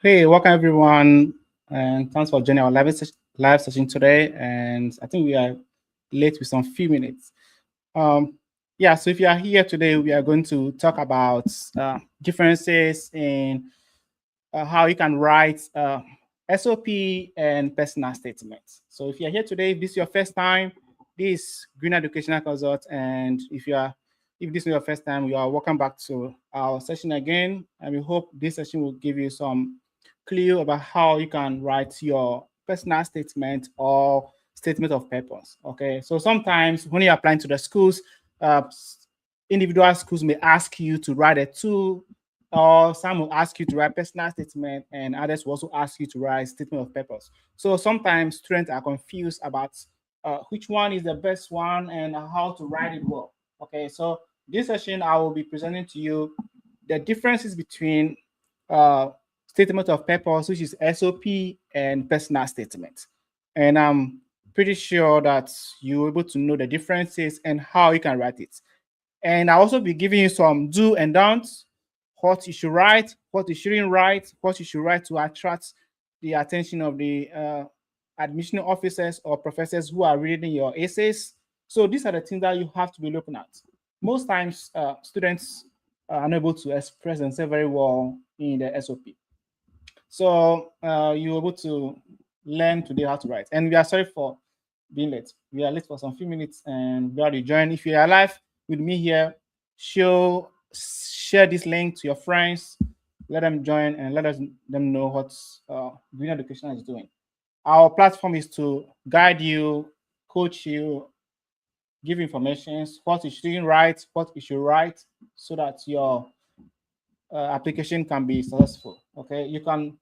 Hey, welcome everyone, and thanks for joining our live session today. And I think we are late with some few minutes. Um, yeah, so if you are here today, we are going to talk about differences in how you can write SOP and personal statements. So if you are here today, if this is your first time, this is Green Educational Consult, and if this is your first time, you are welcome back to our session again. And we hope this session will give you some clue about how you can write your personal statement or statement of purpose. Okay, so sometimes when you're applying to the schools, uh, individual schools may ask you to write a two, or some will ask you to write personal statement, and others will also ask you to write statement of purpose. So sometimes students are confused about which one is the best one and how to write it well. Okay, so this session I will be presenting to you the differences between uh, statement of purpose, which is SOP, and personal statement. And I'm pretty sure that you're able to know the differences and how you can write it. And I'll also be giving you some do and don'ts, what you should write, what you shouldn't write, what you should write to attract the attention of the admission officers or professors who are reading your essays. So these are the things that you have to be looking at. Most times, students are unable to express themselves very well in the SOP. So you're able to learn today how to write. And we are sorry for being late. We are late for some few minutes, and we already joined. If you are live with me here, share this link to your friends. Let them join and them know what Green Education is doing. Our platform is to guide you, coach you, give information, what you should write, what you should write, so that your application can be successful. Okay, you can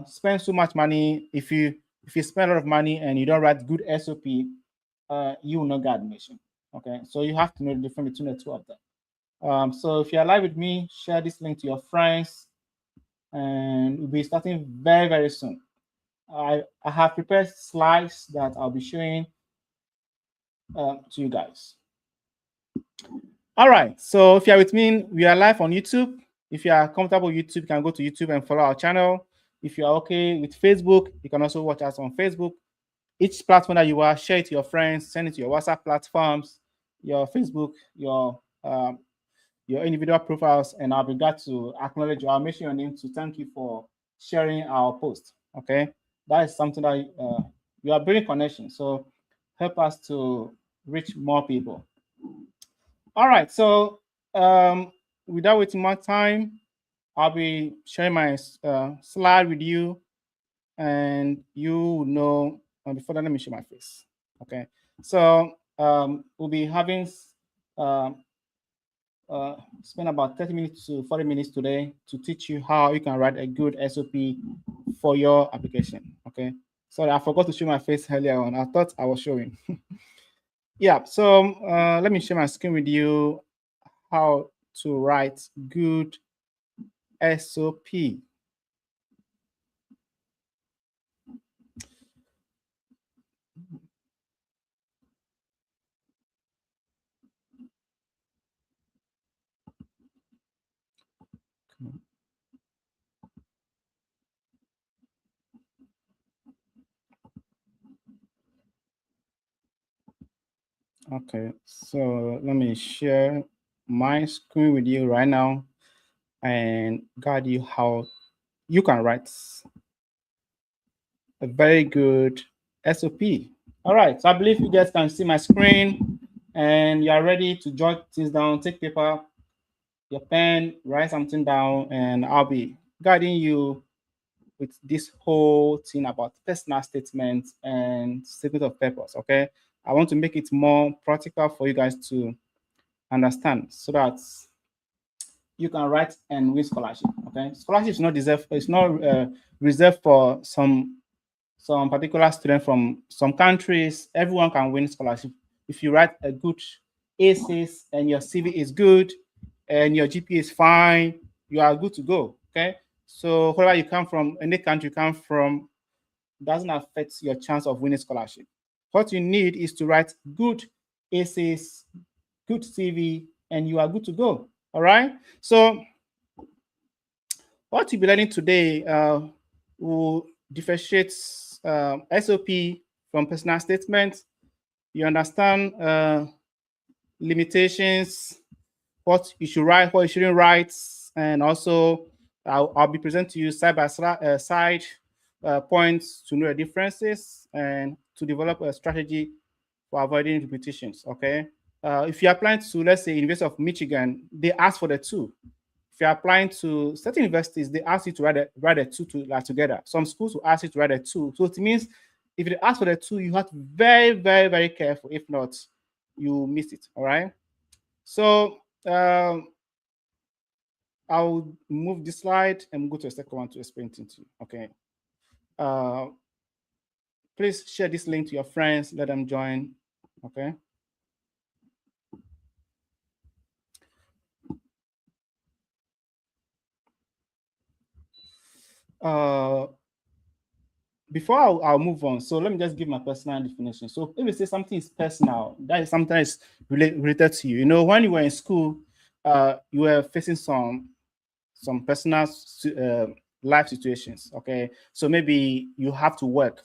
spend so much money. If you spend a lot of money and you don't write good SOP, you will not get admission. Okay, so you have to know the difference between the two of them. So if you're live with me, share this link to your friends, and we'll be starting very, very soon. I have prepared slides that I'll be showing to you guys. All right, so if you're with me, we are live on YouTube. If you are comfortable with YouTube, you can go to YouTube and follow our channel. If you are okay with Facebook, you can also watch us on Facebook. Each platform that you are, share it to your friends, send it to your WhatsApp platforms, your Facebook, your individual profiles, and I'll be glad to acknowledge you. I'll mention your name to thank you for sharing our post. Okay, that is something that you are building connection. So help us to reach more people. All right, so without wasting more time, I'll be sharing my slide with you, and you know. Before that, let me show my face. Okay, so we'll be having uh, spend about 30 minutes to 40 minutes today to teach you how you can write a good SOP for your application. Okay, sorry, I forgot to show my face earlier on. I thought I was showing. Yeah, so let me share my screen with you how to write good SOP. Okay, so let me share my screen with you right now and guide you how you can write a very good SOP. All right, so I believe you guys can see my screen and you are ready to jot things down. Take paper, your pen, write something down, and I'll be guiding you with this whole thing about personal statements and statement of purpose. Okay, I want to make it more practical for you guys to understand, so that you can write and win scholarship. Okay, scholarship is not deserved. It's not reserved for some particular student from some countries. Everyone can win scholarship if you write a good essays and your CV is good and your GPA is fine. You are good to go. Okay, so wherever you come from, any country you come from, doesn't affect your chance of winning scholarship. What you need is to write good essays, good CV, and you are good to go. All right. So, what you'll be learning today will differentiate SOP from personal statements. You understand limitations, what you should write, what you shouldn't write, and also I'll be presenting to you side by side points to know the differences and to develop a strategy for avoiding repetitions. Okay, if you're applying to, let's say, University of Michigan, they ask for the two. If you're applying to certain universities, they ask you to write a two together. Some schools will ask you to write a two. So it means if they ask for the two, you have to be very, very, very careful. If not, you miss it. All right. So I'll move this slide and go to the second one to explain it to you. Okay. Please share this link to your friends. Let them join. Okay. Before I'll move on, so let me just give my personal definition. So if we say something is personal, that is something that's related to you. You know, when you were in school, you were facing some personal life situations. Okay, so maybe you have to work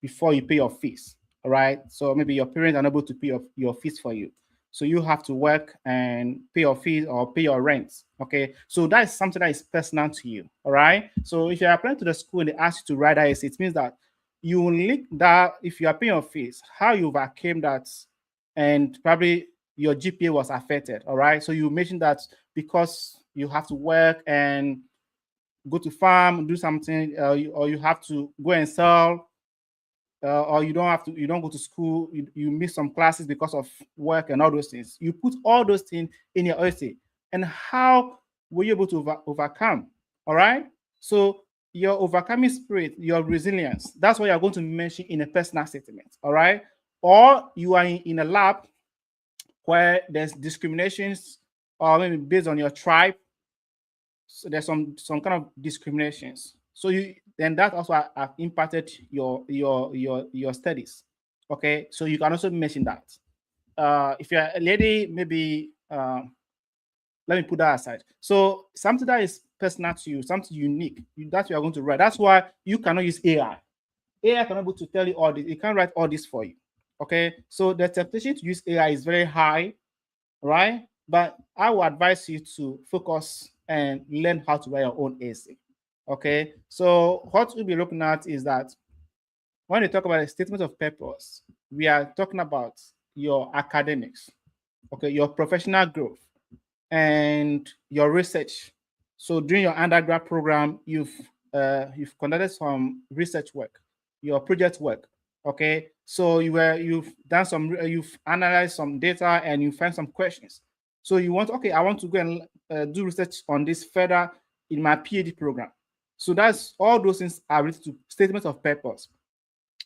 before you pay your fees. All right, so maybe your parents are unable to pay your fees for you. So you have to work and pay your fees or pay your rent. Okay, so that is something that is personal to you. All right. So if you're applying to the school and they ask you to write that essay, it means that you will link that if you are paying your fees, how you overcame that, and probably your GPA was affected. All right. So you mentioned that because you have to work and go to farm, do something, or you have to go and sell, or you don't go to school, you miss some classes because of work and all those things. You put all those things in your essay, and how were you able to overcome? All right. So your overcoming spirit, your resilience, that's what you're going to mention in a personal statement. All right. Or you are in a lab where there's discriminations, or maybe based on your tribe. So there's some kind of discriminations. So then that also have impacted your studies. Okay, so you can also mention that. If you're a lady, maybe let me put that aside. So something that is personal to you, something unique, that you are going to write. That's why you cannot use AI. AI cannot be able to tell you all this. It can't write all this for you. Okay, so the temptation to use AI is very high, right? But I will advise you to focus and learn how to write your own essay. Okay, so what we'll be looking at is that when we talk about a statement of purpose, we are talking about your academics, okay, your professional growth, and your research. So during your undergrad program, you've conducted some research work, your project work. Okay, so you've done some, you've analyzed some data and you find some questions. So you want, okay, I want to go and do research on this further in my PhD program. So that's all those things are related to statements of purpose.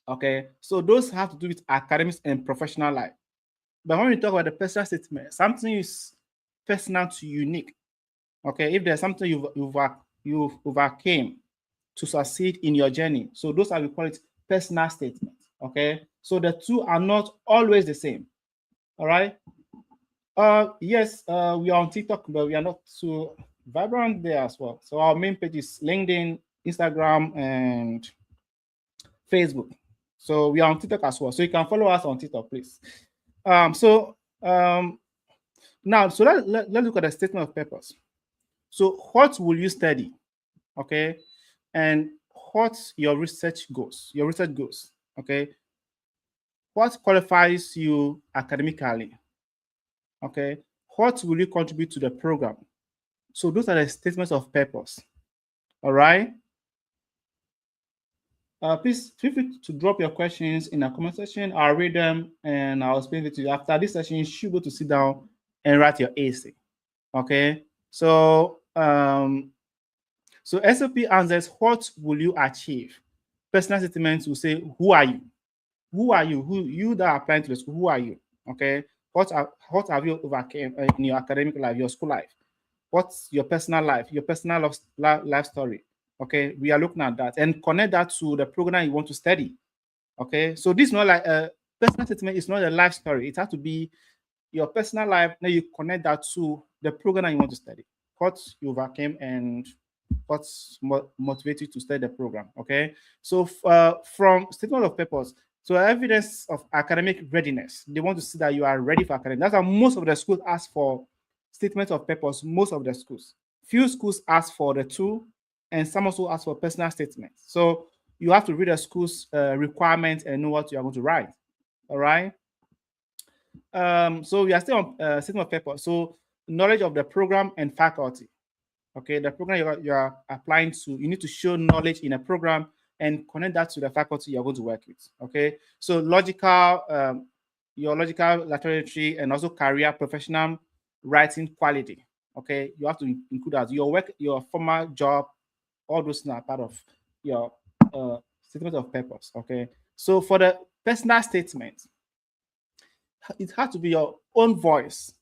Okay, so those have to do with academics and professional life. But when we talk about the personal statement, something is personal to unique. Okay, if there's something you've overcame to succeed in your journey, so those are, we call it personal statements. Okay, so the two are not always the same. All right. Yes, we are on TikTok, but we are not so vibrant there as well. So our main page is LinkedIn, Instagram, and Facebook. So we are on TikTok as well. So you can follow us on TikTok, please. Now, so let's look at the statement of purpose. So what will you study? Okay, and what's your research goals? Okay, what qualifies you academically? Okay, what will you contribute to the program? So those are the statements of purpose. All right. Please feel free to drop your questions in the comment section. I'll read them and I'll explain it to you. After this session, you should go to sit down and write your essay. Okay. So SOP answers, what will you achieve? Personal statements will say, who are you? Who are you? Who you that are applying to the school? Who are you? Okay. What have you overcome in your academic life, your school life? What's your personal life, your personal life story? Okay, we are looking at that and connect that to the program you want to study. Okay, so this is not like a personal statement. It's not a life story. It has to be your personal life. Then you connect that to the program you want to study, what you overcame, and what's motivate you to study the program. Okay, so from statement of purpose, so evidence of academic readiness, they want to see that you are ready for academic. That's why most of the schools ask for statement of purpose. Most of the schools, few schools ask for the two, and some also ask for personal statements. So you have to read the school's requirements and know what you are going to write. All right. So we are still on statement of purpose. So knowledge of the program and faculty. Okay, the program you are applying to, you need to show knowledge in a program and connect that to the faculty you're going to work with. Okay, so logical, your logical literacy and also career professional writing quality. Okay, you have to include that your work, your former job, all those are part of your statement of purpose. Okay, so for the personal statement, it has to be your own voice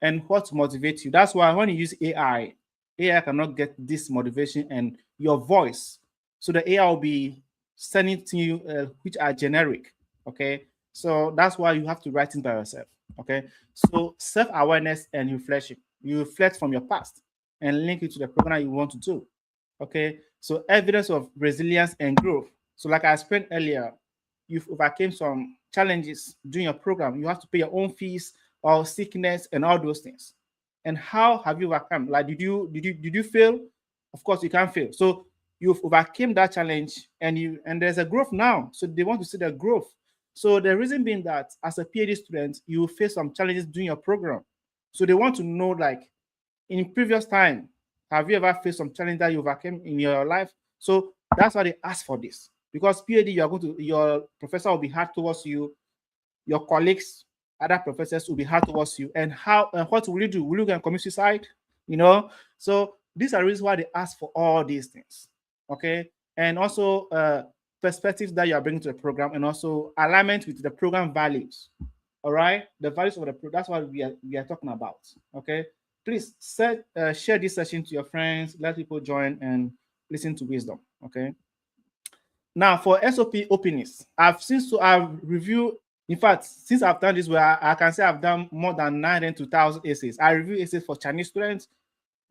and what motivates you. That's why when you use AI cannot get this motivation and your voice. So the AI will be sending to you which are generic. Okay, so that's why you have to write it by yourself. Okay, so self-awareness and reflection. You reflect from your past and link it to the program you want to do. Okay, so evidence of resilience and growth. So like I explained earlier, you've overcame some challenges during your program. You have to pay your own fees or sickness and all those things. And how have you overcome? Like, did you fail? Of course, you can't fail. So you've overcame that challenge, and there's a growth now. So they want to see the growth. So the reason being that as a PhD student, you face some challenges during your program. So they want to know, like, in previous time, have you ever faced some challenge that you overcame in your life? So that's why they ask for this. Because PhD, your professor will be hard towards you, your colleagues, other professors will be hard towards you. And what will you do? Will you go and commit suicide? You know? So these are reasons why they ask for all these things. Okay. And also perspectives that you are bringing to the program, and also alignment with the program values. All right. The values of the program, that's what we are talking about. Okay. Please share this session to your friends, let people join and listen to wisdom. Okay. Now for SOP openness, I've reviewed. In fact, since I've done this, where I can say I've done more than 9,000 essays. I review essays for Chinese students,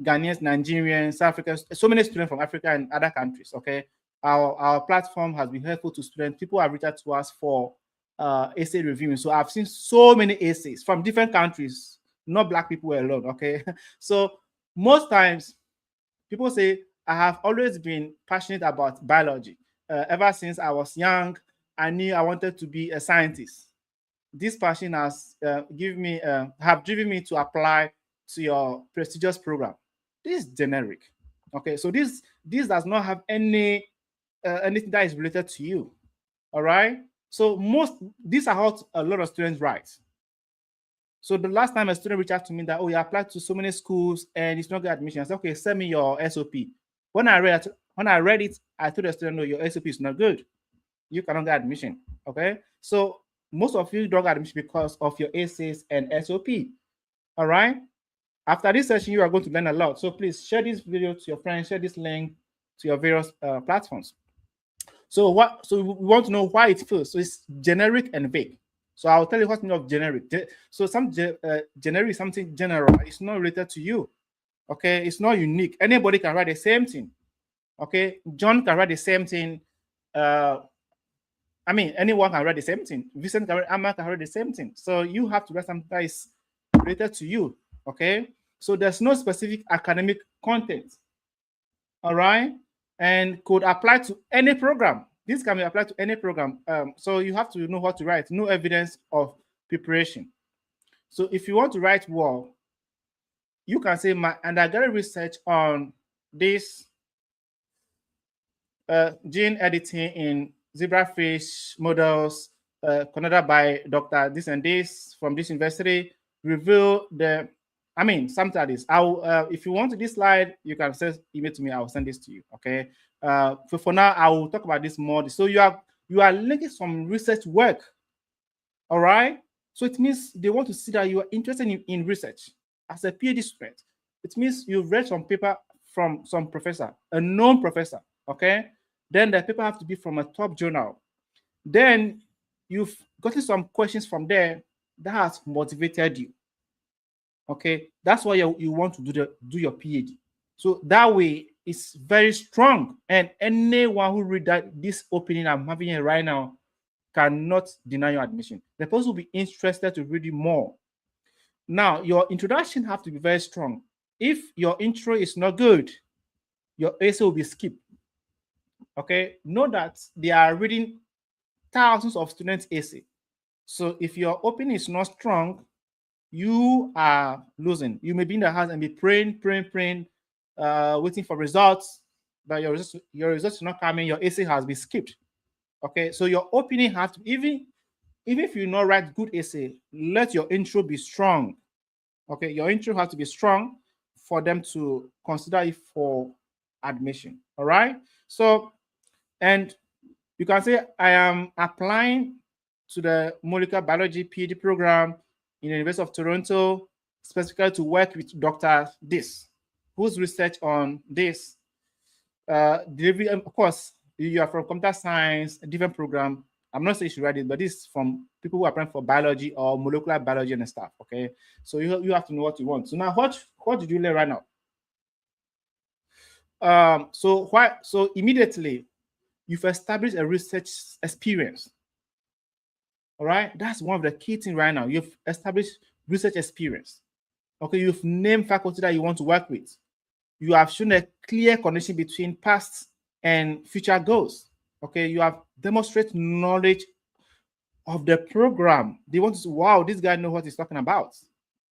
Ghanaians, Nigerians, South Africans, so many students from Africa and other countries. Okay, our platform has been helpful to students. People have reached out to us for essay reviewing. So I've seen so many essays from different countries, not Black people alone. Okay, so most times people say I have always been passionate about biology. Ever since I was young, I knew I wanted to be a scientist. This passion has driven me to apply to your prestigious program. This is generic. Okay, so this does not have anything that is related to you. All right. So these are how a lot of students write. So the last time a student reached out to me that, oh, you applied to so many schools and it's not good admission, I said, okay, send me your SOP. When I read it, I told the student, no, your SOP is not good. You cannot get admission. Okay. So most of you don't get admission because of your essays and SOP. All right. After this session, you are going to learn a lot. So please share this video to your friends, share this link to your various platforms. So we want to know why it fails. So it's generic and vague. So I'll tell you what's meaning of generic. So generic is something general. It's not related to you. Okay, it's not unique. Anybody can write the same thing. Okay, John can write the same thing. Anyone can write the same thing. Vincent can write the same thing. So you have to write something that is related to you. Okay, so there's no specific academic content. All right, and could apply to any program. This can be applied to any program. So you have to know what to write. No evidence of preparation. So if you want to write well, you can say my undergraduate research on this gene editing in zebrafish models conducted by Dr. This and this from this university reveal something like this. If you want this slide, you can send email to me. I will send this to you. Okay. For now, I will talk about this more. So you are linking some research work. All right. So it means they want to see that you are interested in research as a PhD student. It means you've read some paper from some professor, a known professor. Okay. Then the paper have to be from a top journal. Then you've gotten some questions from there that has motivated you. Okay, that's why you want to do your PhD. So that way is very strong, and anyone who read this opening I'm having here right now cannot deny your admission. The person will be interested to read it more. Now, your introduction have to be very strong. If your intro is not good, your essay will be skipped. Okay, know that they are reading thousands of students' essay. So if your opening is not strong, you are losing. You may be in the house and be praying, waiting for results, but your results are not coming. Your essay has been skipped. Okay, so your opening has to, even if you not write good essay, let your intro be strong. Okay, your intro has to be strong for them to consider it for admission. All right. So, and you can say, I am applying to the molecular biology PhD program in the University of Toronto, specifically to work with Dr. This, whose research on this delivery. Of course, you are from computer science, a different program. I'm not saying you should write it, but this is from people who are applying for biology or molecular biology and stuff. Okay, so you have to know what you want. So now, what did you learn right now? So immediately you've established a research experience. All right, that's one of the key things right now. You've established research experience. Okay, you've named faculty that you want to work with. You have shown a clear connection between past and future goals. Okay, you have demonstrated knowledge of the program. They want to say, wow, this guy knows what he's talking about.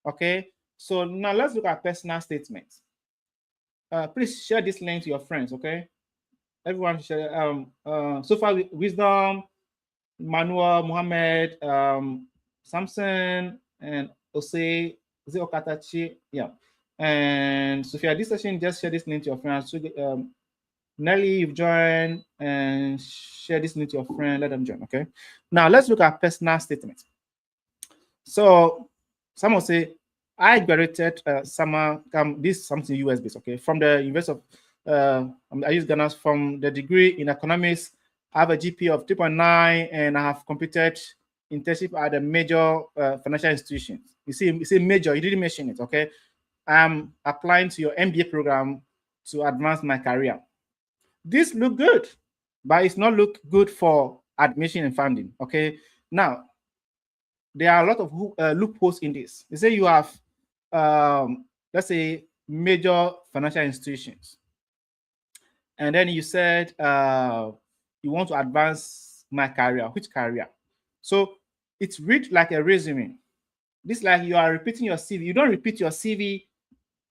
Okay, so now let's look at personal statements. Please share this link to your friends. Okay, everyone share. So far, Wisdom, Manuel, Mohammed, Samson, and Ose Okatachi. Yeah. And Sophia, this session, just share this link to your friends. So, Nelly, you've joined, and share this link to your friend. Let them join. Okay. Now let's look at personal statements. So someone say, I graduated summer. This is something US based. Okay, from the University of I use Ghana from the degree in economics. I have a GPA of 3.9, and I have completed internship at a major financial institution. You see major. You didn't mention it. Okay. I'm applying to your MBA program to advance my career. This look good, but it's not look good for admission and funding. Okay. Now, there are a lot of loopholes in this. They say you have, let's say, major financial institutions, and then you said you want to advance my career. Which career? So it's read like a resume. This like you are repeating your CV. You don't repeat your CV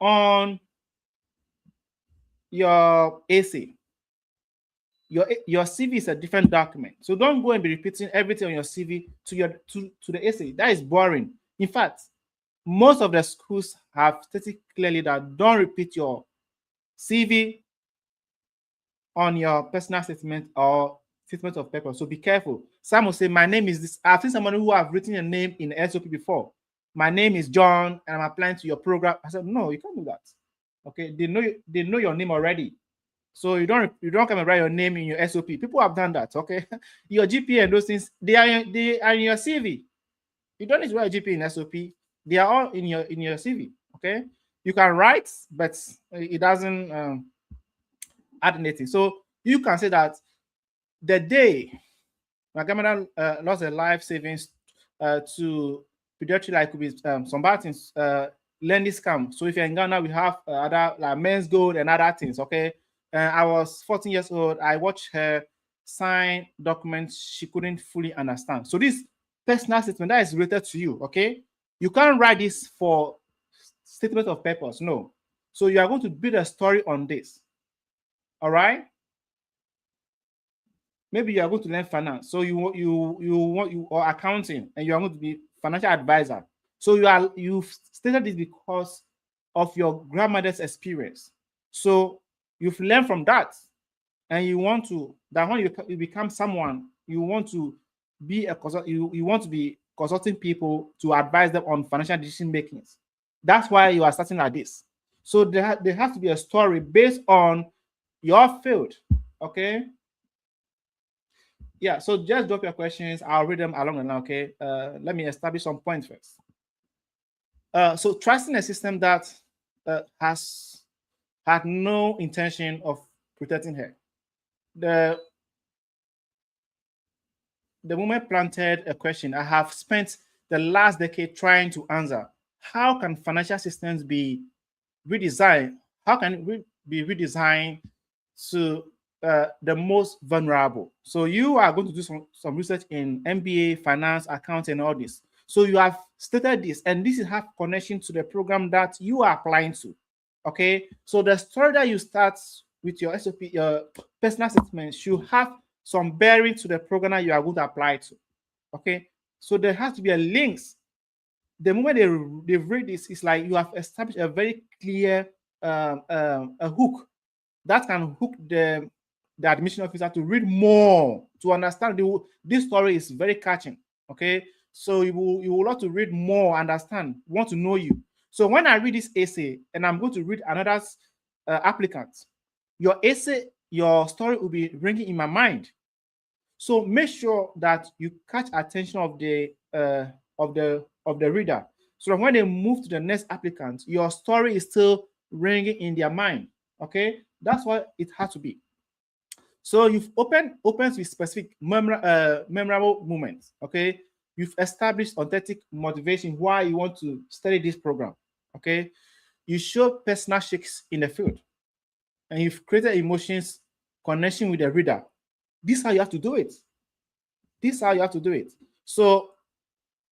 on your essay. Your CV is a different document. So don't go and be repeating everything on your CV to the essay. That is boring. In fact, most of the schools have stated clearly that don't repeat your CV on your personal statement or statement of purpose. So be careful. Some will say, my name is this. I've seen someone who have written a name in the SOP before. My name is John, and I'm applying to your program. I said, no, you can't do that. Okay, they know your name already. So you don't come and write your name in your SOP. People have done that. Okay, your GPA and those things, they are in your CV. You don't need to write GPA in SOP. They are all in your CV. Okay, you can write, but it doesn't add anything. So you can say that the day my grandmother lost her life savings to pediatric, like could be some bad things, lending scam. So if you're in Ghana, we have other like men's gold and other things. Okay. I was 14 years old. I watched her sign documents she couldn't fully understand. So this personal statement that is related to you, okay? You can't write this for statement of purpose, no. So you are going to build a story on this, all right? Maybe you are going to learn finance. So you or accounting, and you are going to be financial advisor. So you've stated this because of your grandmother's experience. So you've learned from that, and you want to that when you become someone, you want to be you want to be consulting people to advise them on financial decision makings. That's why you are starting like this. So there has to be a story based on your field. Okay. Yeah. So just drop your questions. I'll read them along and along. Okay. Let me establish some points first. So trusting a system that has had no intention of protecting her. The moment planted a question, I have spent the last decade trying to answer. How can financial systems be redesigned? How can it be redesigned to the most vulnerable? So you are going to do some research in MBA, finance, accounting, and all this. So you have stated this, and this has connection to the program that you are applying to. Okay, so the story that you start with your SOP, your personal statement, should have some bearing to the program that you are going to apply to. Okay, so there has to be a links. The moment they read this, it's like you have established a very clear a hook that can hook the admission officer to read more, to understand this story is very catching. Okay, so you will want to read more, understand, want to know you. So when I read this essay and I'm going to read another applicant, your essay, your story will be ringing in my mind. So make sure that you catch attention of the reader, so that when they move to the next applicant, your story is still ringing in their mind. Okay, that's what it has to be. So you've opens with specific memorable moments. Okay, you've established authentic motivation why you want to study this program. Okay, you show personal shakes in the field, and you've created emotions connection with the reader. This is how you have to do it. This is how you have to do it. So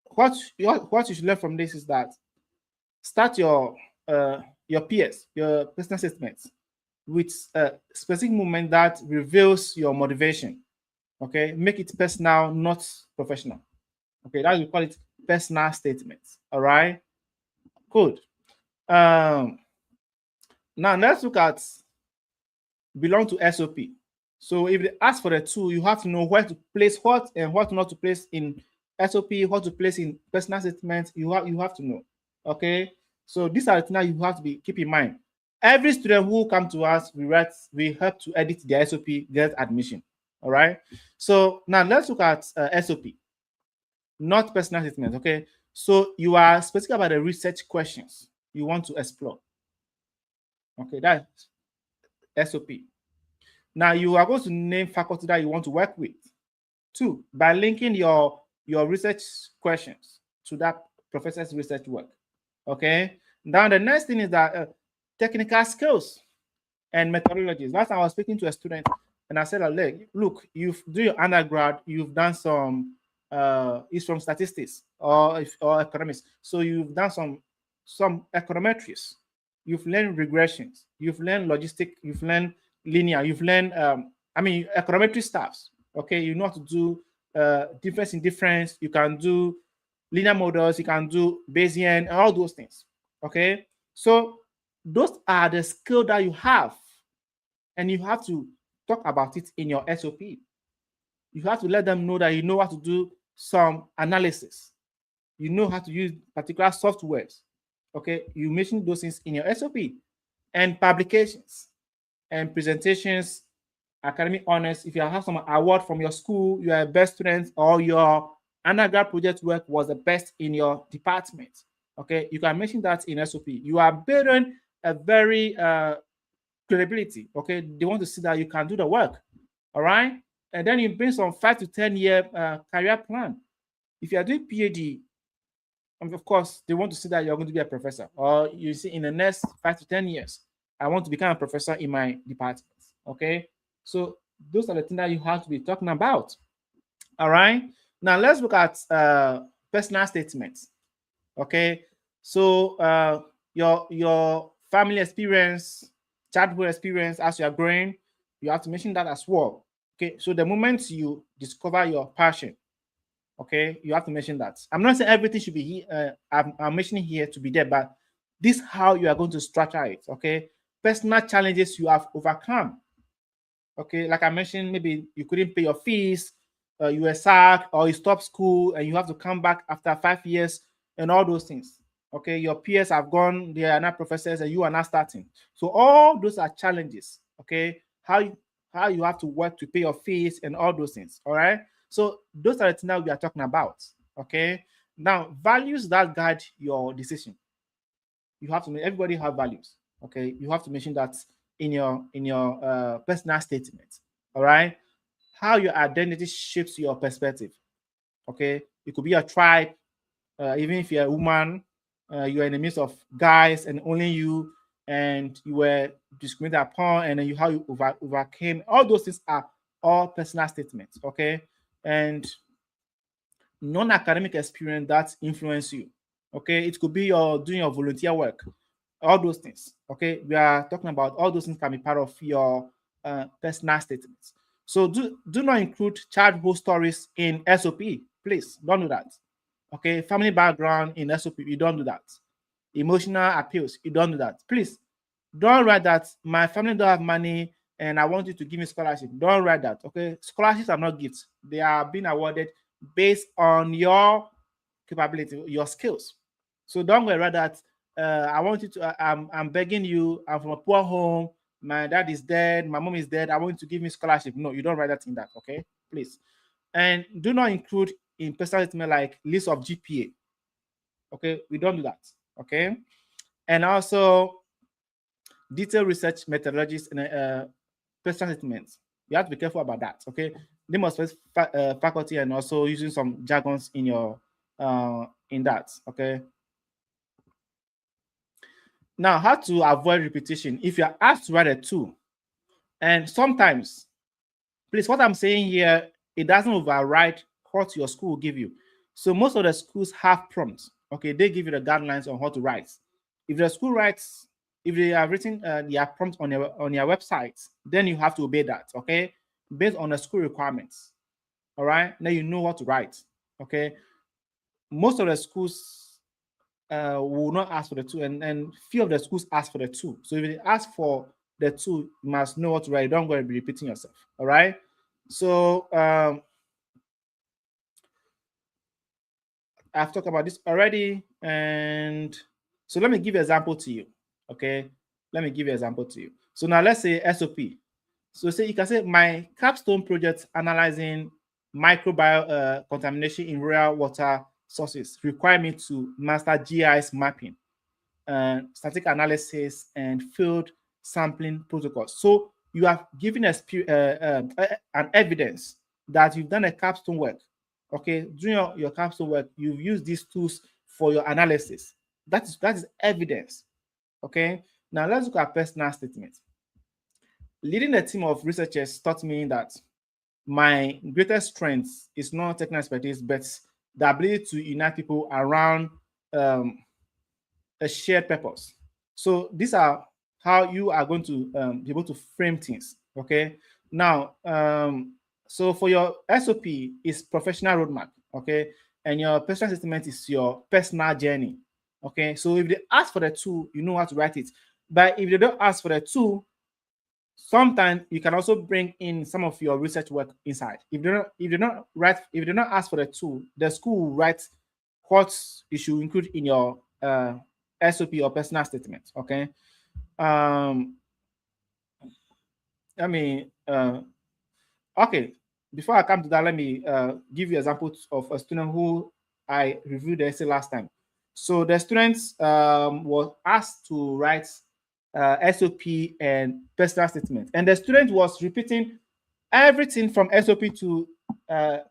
what you should learn from this is that start your PS, your personal statements, with a specific moment that reveals your motivation. Okay, make it personal, not professional. Okay, that we call it personal statements. All right, good. Now let's look at belong to SOP. So if they ask for the two, you have to know where to place what and what not to place in SOP, what to place in personal statements. You have to know. Okay, so these are the things that you have to keep in mind. Every student who come to us, we help to edit their SOP, get admission. All right. So now let's look at SOP, not personal statements. Okay. So you are specific about the research questions you want to explore. Okay, that's SOP. Now you are going to name faculty that you want to work with. 2, by linking your research questions to that professor's research work. Okay. Now the next thing is that technical skills and methodologies. Last time I was speaking to a student and I said, look, you've do your undergrad, you've done some it's from statistics or economics. So you've done some econometrics, you've learned regressions, you've learned logistic, you've learned linear, you've learned econometric stuffs. Okay, you know how to do difference in difference, you can do linear models, you can do Bayesian, all those things. Okay, so those are the skills that you have, and you have to talk about it in your SOP. You have to let them know that you know how to do some analysis, you know how to use particular softwares. Okay, you mention those things in your SOP. And publications and presentations, academic honors. If you have some award from your school, you are a best student, or your undergrad project work was the best in your department. Okay, you can mention that in SOP. You are building a very credibility. Okay, they want to see that you can do the work. All right, and then you bring some 5 to 10 year career plan. If you are doing PhD, of course, they want to see that you're going to be a professor, or you see in the next 5 to 10 years, I want to become a professor in my department. Okay, so those are the things that you have to be talking about. All right, now let's look at personal statements. Okay, so your family experience, childhood experience as you are growing, you have to mention that as well. Okay, so the moment you discover your passion, okay, you have to mention that. I'm not saying everything should be here. I'm mentioning here to be there, but this is how you are going to structure it. Okay, personal challenges you have overcome. Okay, like I mentioned, maybe you couldn't pay your fees, you were sacked, or you stopped school and you have to come back after 5 years, and all those things. Okay, your peers have gone, they are not professors, and you are not starting. So all those are challenges. Okay, how you have to work to pay your fees and all those things. All right. So those are the things that we are talking about. Okay. Now, values that guide your decision. You have to make everybody have values. Okay, you have to mention that in your personal statement. All right, how your identity shapes your perspective. Okay, it could be a tribe, even if you're a woman, you're in the midst of guys and only you, and you were discriminated upon, and then how you overcame. All those things are all personal statements. Okay, and non-academic experience that influence you. Okay, it could be your doing your volunteer work, all those things. Okay, we are talking about all those things can be part of your personal statements. So do not include childhood stories in SOP. Please don't do that. Okay, family background in SOP, you don't do that. Emotional appeals, you don't do that. Please don't write that my family don't have money and I want you to give me scholarship. Don't write that. Okay, scholarships are not gifts. They are being awarded based on your capability, your skills. So don't worry that I want you to. I'm begging you. I'm from a poor home. My dad is dead. My mom is dead. I want you to give me scholarship. No, you don't write that in that. Okay, please. And do not include in personal statement like list of GPA. Okay, we don't do that. Okay, and also detailed research methodologies and personal statements. You have to be careful about that. Okay, they must faculty and also using some jargons in your in that. Okay. Now, how to avoid repetition? If you are asked to write a two, and sometimes, please, what I'm saying here, it doesn't override what your school will give you. So most of the schools have prompts. Okay, they give you the guidelines on how to write. If the school writes, if they have written their prompt on your website, then you have to obey that. Okay, based on the school requirements. All right, now you know what to write. Okay, most of the schools will not ask for the two, and few of the schools ask for the two. So if they ask for the two, you must know what to write. Don't go and be repeating yourself. All right. So I've talked about this already, and so let me give an example to you. Okay, let me give an example to you. So now let's say SOP. So say you can say my capstone project analyzing microbial contamination in rural water sources require me to master GIS mapping, static analysis, and field sampling protocols. So you have given an evidence that you've done a capstone work. Okay, during your capstone work, you've used these tools for your analysis. That is evidence. Okay, now let's look at personal statement. Leading a team of researchers taught me that my greatest strength is not technical expertise, but the ability to unite people around a shared purpose. So these are how you are going to be able to frame things. Okay. Now, so for your SOP is professional roadmap. Okay, and your personal statement is your personal journey. Okay, so if they ask for the two, you know how to write it. But if they don't ask for the two, sometimes you can also bring in some of your research work inside. If they not ask for the two, the school will write what you should include in your SOP or personal statement. Okay. Let me okay. Before I come to that, let me give you examples of a student who I reviewed the essay last time. So the students was asked to write SOP and personal statement, and the student was repeating everything from SOP to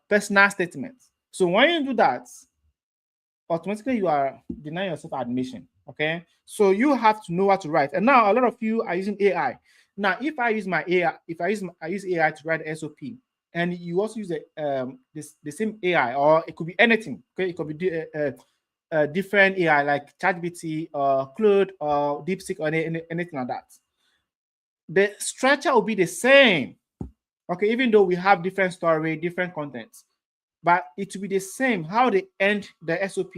personal statement. So when you do that, automatically you are denying yourself admission. Okay, so you have to know what to write. And now a lot of you are using AI. Now, if I use my AI, I use AI to write SOP, and you also use the same AI, or it could be anything. Okay, it could be different AI like ChatGPT or Claude or DeepSeek or anything like that. The structure will be the same. Okay, even though we have different story, different contents, but it will be the same. How they end the SOP,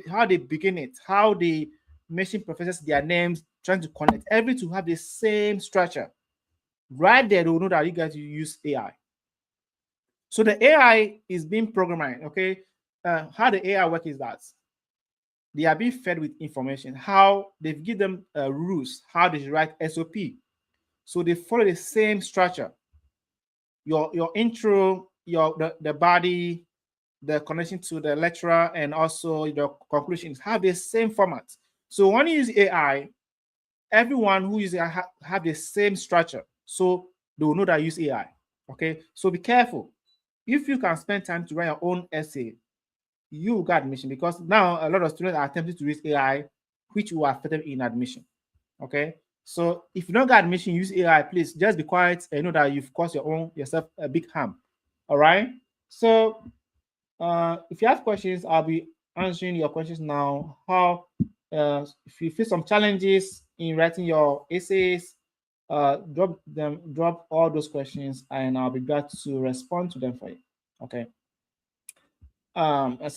how they begin it, how they mention professors, their names, trying to connect everything to have the same structure. Right there, they will know that you guys use AI. So the AI is being programmed. Okay, how the AI work is that they are being fed with information. How they give them rules, how they write SOP. So they follow the same structure. Your intro, the body, the connection to the lecturer, and also the conclusions have the same format. So when you use AI, everyone who uses AI have the same structure, so they will know that you use AI. Okay, so be careful. If you can spend time to write your own essay, you will get admission, because now a lot of students are attempting to use AI, which will affect them in admission. Okay, so if you don't get admission, use AI, please just be quiet and know that you've caused yourself a big harm. All right. So if you have questions, I'll be answering your questions now. How if you face some challenges in writing your essays, drop all those questions, and I'll be glad to respond to them for you. Okay. I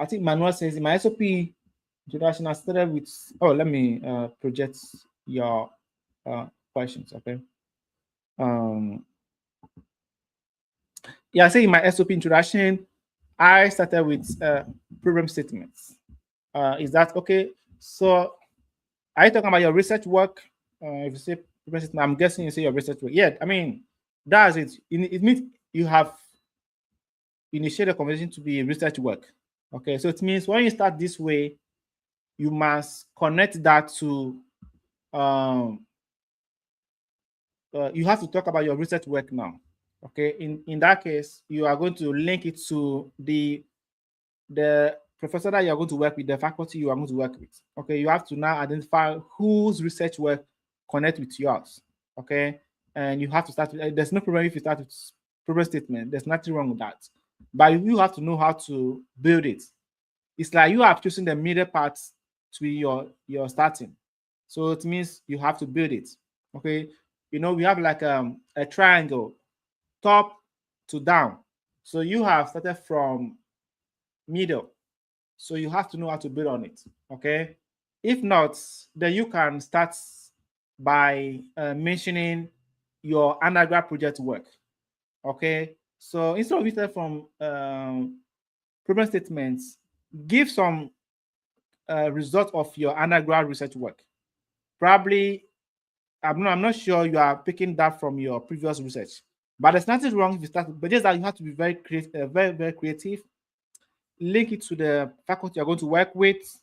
think Manuel says in my SOP introduction, I started with. Oh, let me project your questions. Okay. Yeah, I say in my SOP introduction, I started with problem statements. Is that okay? So, are you talking about your research work? If you say problem statement, I'm guessing you say your research work. Yeah, I mean, that's it. It means you have initiated a conversation to be research work. Okay, so it means when you start this way, you must connect that to you have to talk about your research work now. Okay, in that case, you are going to link it to the professor that you're going to work with, the faculty you are going to work with. Okay, you have to now identify whose research work connect with yours. Okay, and you have to start with, there's no problem if you start with problem statement, there's nothing wrong with that, but you have to know how to build it. It's like you have chosen the middle part to be your starting, so it means you have to build it. Okay, you know, we have like a triangle, top to down, so you have started from middle, so you have to know how to build on it. Okay, if not, then you can start by mentioning your undergrad project work. Okay, so instead of it from problem statements, give some result of your undergrad research work. Probably, I'm not sure you are picking that from your previous research, but there's nothing wrong if you start, but just that you have to be very creative, very creative. Link it to the faculty you're going to work with,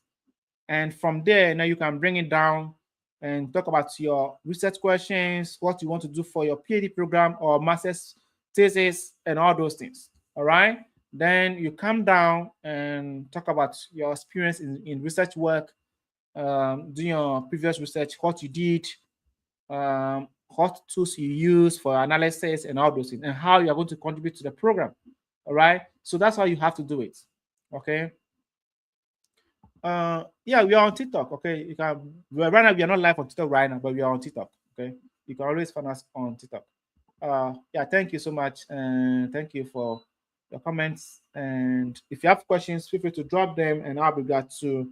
and from there, now you can bring it down and talk about your research questions, what you want to do for your PhD program or master's thesis, and all those things. All right. Then you come down and talk about your experience in research work, doing your previous research, what you did, what tools you use for analysis, and all those things, and how you are going to contribute to the program. All right. So that's how you have to do it. Okay. Yeah, we are on TikTok. Okay, you can. Right now, we are not live on TikTok right now, but we are on TikTok. Okay, you can always find us on TikTok. Yeah, thank you so much, and thank you for your comments. And if you have questions, feel free to drop them, and I'll be glad to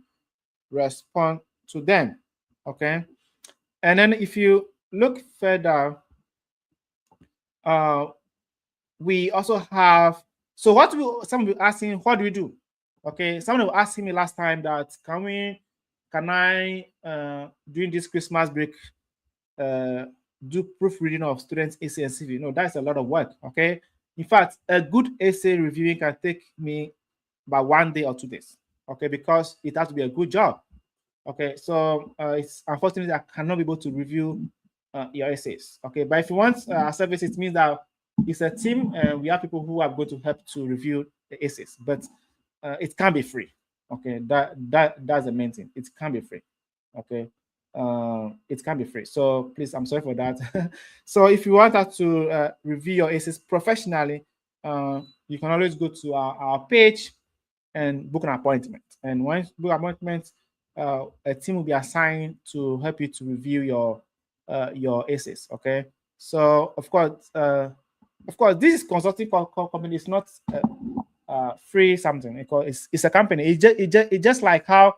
respond to them. Okay, and then if you look further, we also have. So what we some will asking, what do we do? Okay, someone was asking me last time that can I during this Christmas break do proofreading of students' essay and CV? No, that's a lot of work. Okay, in fact, a good essay reviewing can take me about 1 day or 2 days. Okay, because it has to be a good job. Okay, so it's unfortunately I cannot be able to review your essays. Okay, but if you want a service, it means that it's a team and we have people who are going to help to review the essays, but it can be free. Okay, that's the main thing. It can be free. Okay, it can be free. So please, I'm sorry for that. So if you want us to review your essays professionally, you can always go to our page and book an appointment. And once you book an appointment, a team will be assigned to help you to review your essays. Okay, so of course, this is consulting company. It's not free something because it's a company. It's just like how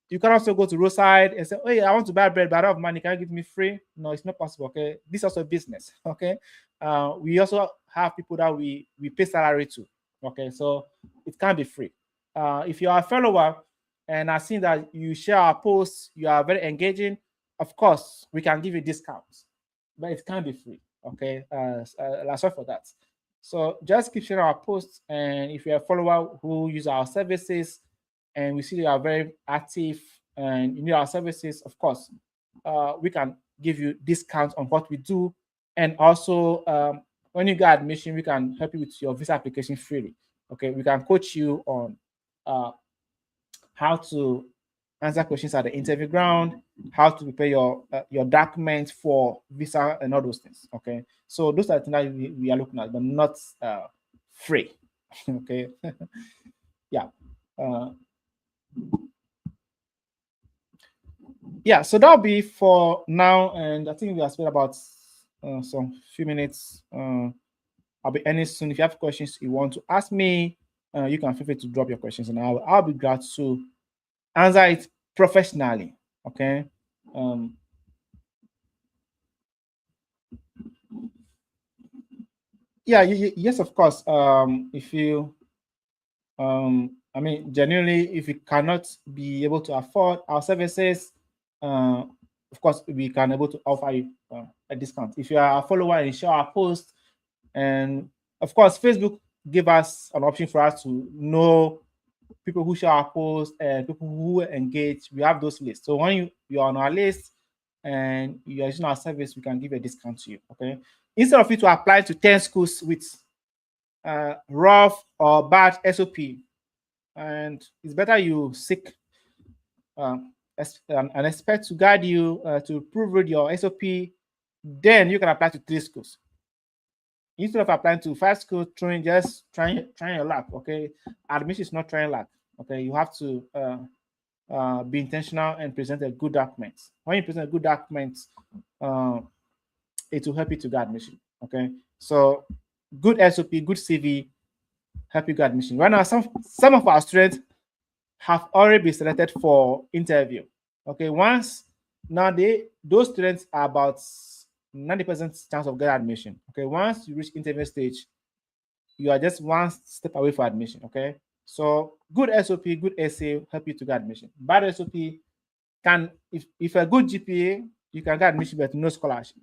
you can also go to roadside and say, "Hey, I want to buy bread, but I don't have money. Can you give me free?" No, it's not possible. Okay, this is also a business. Okay, we also have people that we pay salary to. Okay, so it can be free. If you are a follower and I've seen that you share our posts, you are very engaging. Of course, we can give you discounts, but it can be free. Okay, sorry for that. So just keep sharing our posts, and if you're a follower who use our services, and we see you are very active and you need our services, of course, we can give you discounts on what we do. And also, when you get admission, we can help you with your visa application freely. Okay, we can coach you on how to answer questions at the interview ground, how to prepare your documents for visa and all those things. Okay, so those are the things that we are looking at, but not free. Okay, yeah. Yeah, so that'll be for now, and I think we have spent about some few minutes. I'll be ending soon. If you have questions you want to ask me, you can feel free to drop your questions, and I'll be glad to answer it professionally. Okay. Yeah, yes, of course. If you, I mean, genuinely, if you cannot be able to afford our services, of course, we can able to offer you a discount. If you are a follower and you share our post, and of course, Facebook give us an option for us to know people who share our posts and people who engage. We have those lists. So when you're on our list and you're using our service, we can give a discount to you. Okay. Instead of you to apply to 10 schools with rough or bad SOP, and it's better you seek an expert to guide you to prove your SOP, then you can apply to 3 schools. Instead of applying to 5 schools, trying your luck. Okay, admission is not trying luck. Okay, you have to be intentional and present a good document. When you present a good document, it will help you to get admission. Okay, so good SOP, good CV, help you get admission. Right now, some of our students have already been selected for interview. Okay, once now those students are about 90% chance of getting admission. Okay, once you reach interview stage, you are just one step away for admission. Okay, so good SOP, good essay help you to get admission. Bad SOP can, if a good GPA, you can get admission but no scholarship.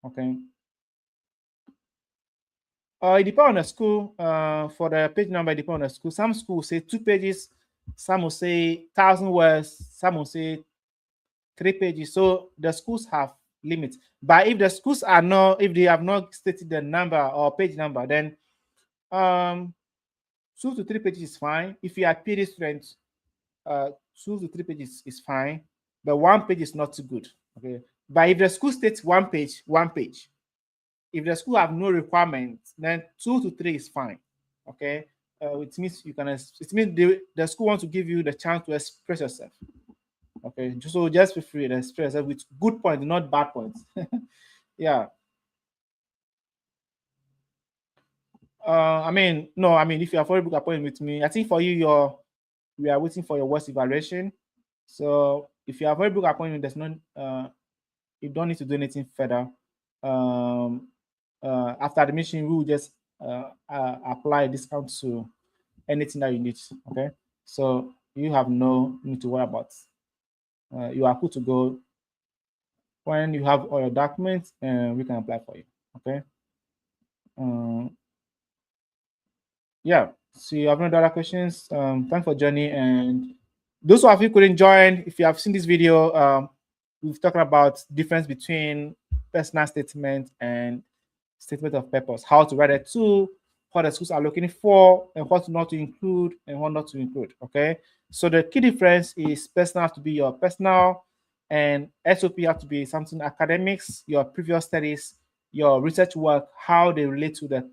Okay. It depends on the school. For the page number, it depends on the school. Some schools say 2 pages, some will say 1,000 words, some will say 3 pages. So the schools have limits. But if the schools are not, if they have not stated the number or page number, then 2 to 3 pages is fine. If you are PhD students, 2 to 3 pages is fine, but 1 page is not too good. Okay. But if the school states 1 page, 1 page. If the school have no requirements, then 2 to 3 is fine. Okay, it means you can. It means the school wants to give you the chance to express yourself. Okay, so just feel free to express yourself with good points, not bad points. Yeah. I mean, no. I mean, if you have already booked appointment with me, I think for you, we are waiting for your worst evaluation. So if you have already booked appointment, there's no. You don't need to do anything further. After admission, we will just apply a discount to anything that you need. Okay, so you have no need to worry about. You are good to go. When you have all your documents, we can apply for you. Okay. Yeah. So you have no other questions. Thanks for joining. And those of you couldn't join, if you have seen this video, we've talked about difference between personal statement and statement of purpose, how to write it to, what the schools are looking for, and what not to include and what not to include. Okay. So the key difference is personal has to be your personal, and SOP have to be something academics, your previous studies, your research work, how they relate to the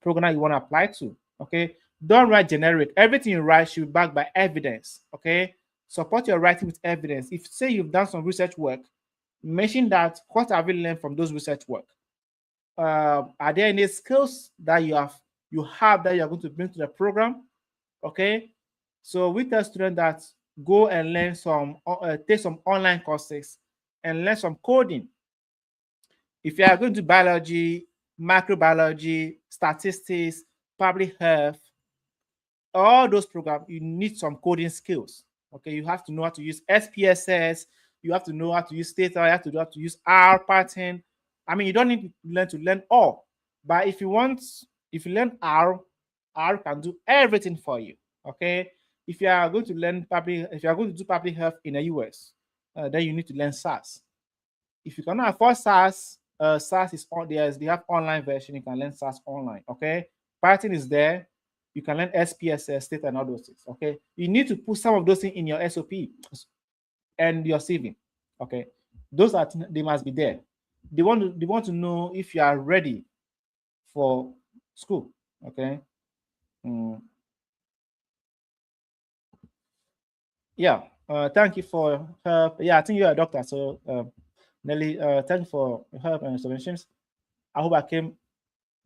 program you want to apply to. Okay. Don't write generic. Everything you write should be backed by evidence. Okay. Support your writing with evidence. If say you've done some research work, mention that what have you learned from those research work. Are there any skills that you have that you're going to bring to the program? Okay, so we tell students that go and learn take some online courses and learn some coding. If you are going to biology, microbiology, statistics, public health, all those programs, you need some coding skills. Okay, you have to know how to use SPSS, you have to know how to use Stata, you have to know how to use R pattern. I mean, you don't need to learn all, but if you learn R can do everything for you. Okay, if you are going to learn if you are going to do public health in the US, then you need to learn SARS. If you cannot afford SARS, SARS is on there. They have online version. You can learn SARS online. Okay, Python is there. You can learn SPSS, state, and all those things. Okay, you need to put some of those things in your SOP and your CV. Okay, those are they must be there. They want to know if you are ready for school. Okay. Yeah. Thank you for help. Yeah, I think you're a doctor, so Nelly, thank you for help and submissions. I hope I came.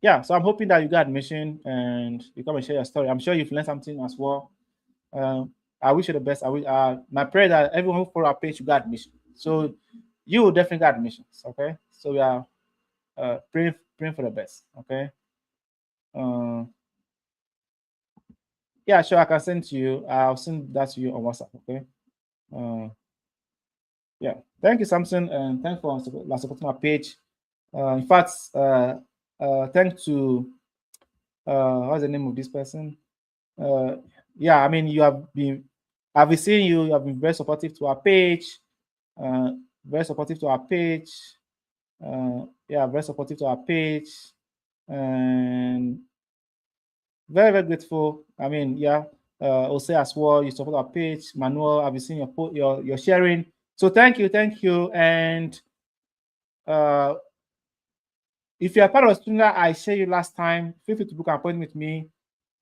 Yeah, so I'm hoping that you got admission and you come and share your story. I'm sure you've learned something as well. I wish you the best. I wish my prayer that everyone who follow our page you got admission. So you will definitely get admissions. Okay. So we are praying for the best. Okay. Yeah, sure. I can send to you. I'll send that to you on WhatsApp. Okay. Yeah. Thank you, Samson, and thanks for supporting my page. In fact, thanks to what's the name of this person? Yeah, I mean, I've been seeing you. You have been very supportive to our page. Very supportive to our page. Yeah, very supportive to our page, and very, very grateful. I mean, yeah, Ose as well. You support our page. Manuel, I've been seeing your sharing. So thank you, and if you are part of a student that I shared you last time, feel free to book an appointment with me.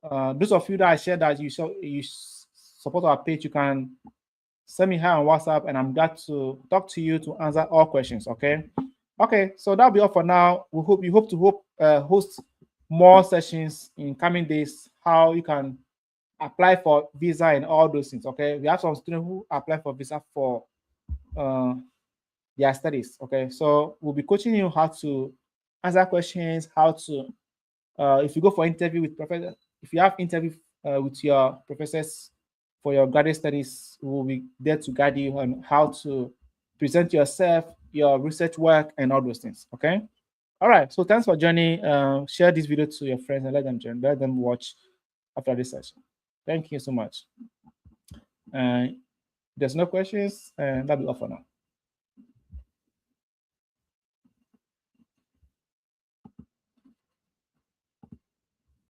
Those of you that I shared that you support our page, you can send me here on WhatsApp, and I'm glad to talk to you to answer all questions. Okay. Okay. So that'll be all for now. We hope to host more sessions in coming days. How you can apply for visa and all those things. Okay. We have some students who apply for visa for their studies. Okay. So we'll be coaching you how to answer questions, how to if you go for interview with professor, if you have interview with your professors for your graduate studies, we will be there to guide you on how to present yourself, your research work, and all those things. Okay. All right. So thanks for joining. Share this video to your friends and let them join, let them watch after this session. Thank you so much. There's no questions, and that'll be all for now.